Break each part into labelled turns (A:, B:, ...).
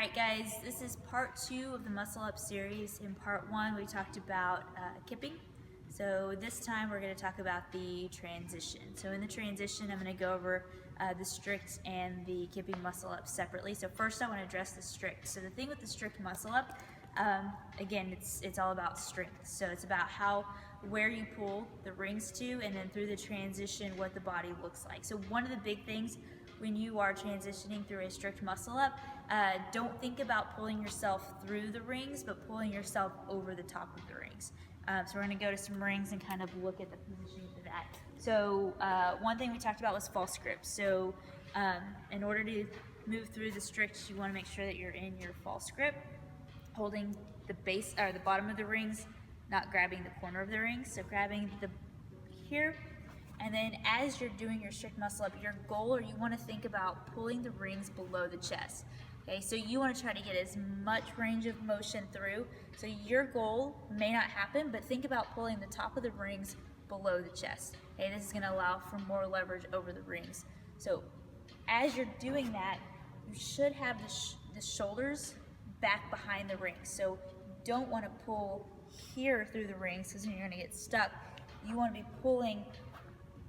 A: Alright guys, this is part 2 of the Muscle Up series. In part 1 we talked about kipping. So this time we're going to talk about the transition. So in the transition I'm going to go over the strict and the kipping muscle up separately. So first I want to address the strict. So the thing with the strict muscle up, again it's all about strength. So it's about where you pull the rings to, and then through the transition what the body looks like. So one of the big things when you are transitioning through a strict muscle up, don't think about pulling yourself through the rings, but pulling yourself over the top of the rings. So we're going to go to some rings and kind of look at the positioning for that. So one thing we talked about was false grip. So in order to move through the strict, you want to make sure that you're in your false grip, holding the base or the bottom of the rings, not grabbing the corner of the rings. So grabbing the here. And then as you're doing your strict muscle up, your goal, or you want to think about pulling the rings below the chest. Okay, so you want to try to get as much range of motion through. So your goal may not happen, but think about pulling the top of the rings below the chest. Okay, this is going to allow for more leverage over the rings. So as you're doing that, you should have the shoulders back behind the rings. So you don't want to pull here through the rings because then you're going to get stuck. You want to be pulling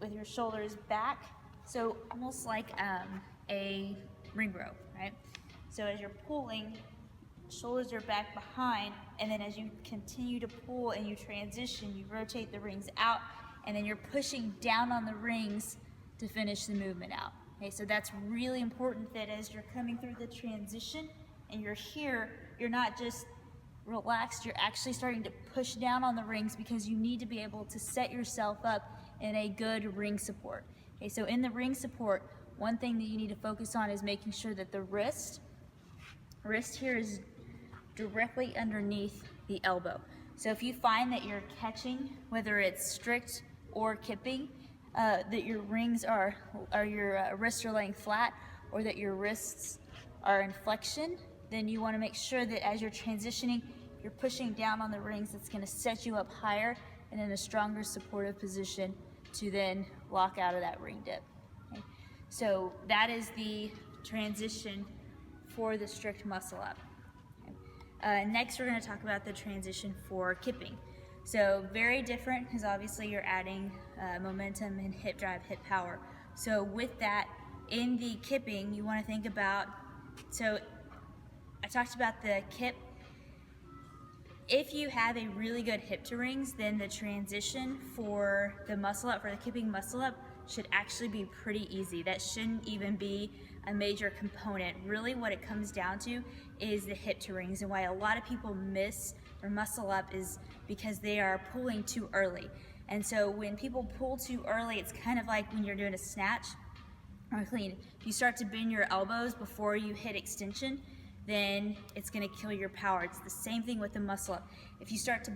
A: with your shoulders back, so almost like a ring rope, right? So as you're pulling, shoulders are back behind, and then as you continue to pull and you transition, you rotate the rings out, and then you're pushing down on the rings to finish the movement out. Okay, so that's really important, that as you're coming through the transition and you're here, you're not just relaxed, you're actually starting to push down on the rings because you need to be able to set yourself up in a good ring support. Okay, so in the ring support, one thing that you need to focus on is making sure that the wrist here is directly underneath the elbow. So if you find that you're catching, whether it's strict or kipping, that your rings your wrists are laying flat, or that your wrists are in flexion, then you want to make sure that as you're transitioning, you're pushing down on the rings. That's going to set you up higher and in a stronger supportive position to then lock out of that ring dip. Okay? So that is the transition for the strict muscle up. Okay? Next we're going to talk about the transition for kipping. So very different, because obviously you're adding momentum and hip drive, hip power. So with that, in the kipping, you want to think about, so I talked about the kip. If you have a really good hip to rings, then the transition for the muscle up, for the kipping muscle up, should actually be pretty easy. That shouldn't even be a major component. Really what it comes down to is the hip to rings, and why a lot of people miss their muscle up is because they are pulling too early. And so when people pull too early, it's kind of like when you're doing a snatch or a clean. If you start to bend your elbows before you hit extension, then it's going to kill your power. It's the same thing with the muscle up. If you start to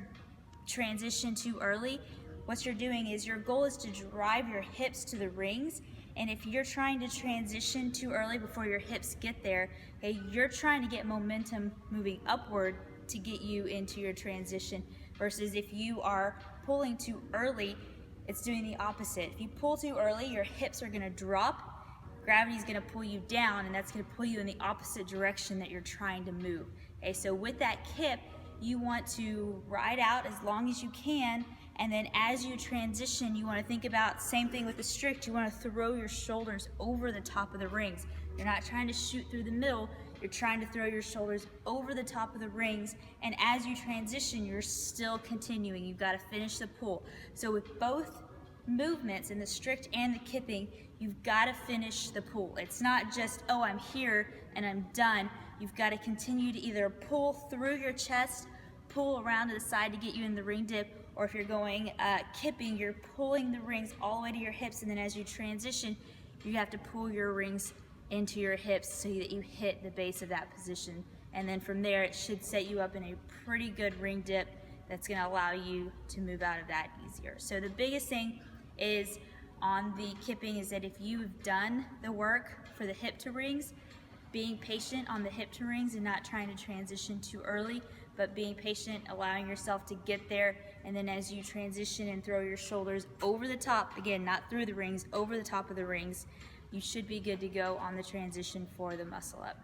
A: transition too early, what you're doing is your goal is to drive your hips to the rings, and if you're trying to transition too early before your hips get there, okay, you're trying to get momentum moving upward to get you into your transition, versus if you are pulling too early, it's doing the opposite. If you pull too early, your hips are going to drop, gravity is going to pull you down, and that's going to pull you in the opposite direction that you're trying to move. Okay, so with that kip, you want to ride out as long as you can, and then as you transition, you want to think about, same thing with the strict, you want to throw your shoulders over the top of the rings. You're not trying to shoot through the middle, you're trying to throw your shoulders over the top of the rings, and as you transition, you're still continuing. You've got to finish the pull. So with both movements, in the strict and the kipping, you've got to finish the pull. It's not just, oh, I'm here and I'm done. You've got to continue to either pull through your chest, pull around to the side to get you in the ring dip, or if you're going kipping, you're pulling the rings all the way to your hips, and then as you transition, you have to pull your rings into your hips so that you hit the base of that position. And then from there, it should set you up in a pretty good ring dip that's going to allow you to move out of that easier. So the biggest thing is on the kipping is that if you've done the work for the hip to rings, being patient on the hip to rings and not trying to transition too early, but being patient, allowing yourself to get there, and then as you transition and throw your shoulders over the top, again, not through the rings, over the top of the rings, you should be good to go on the transition for the muscle up.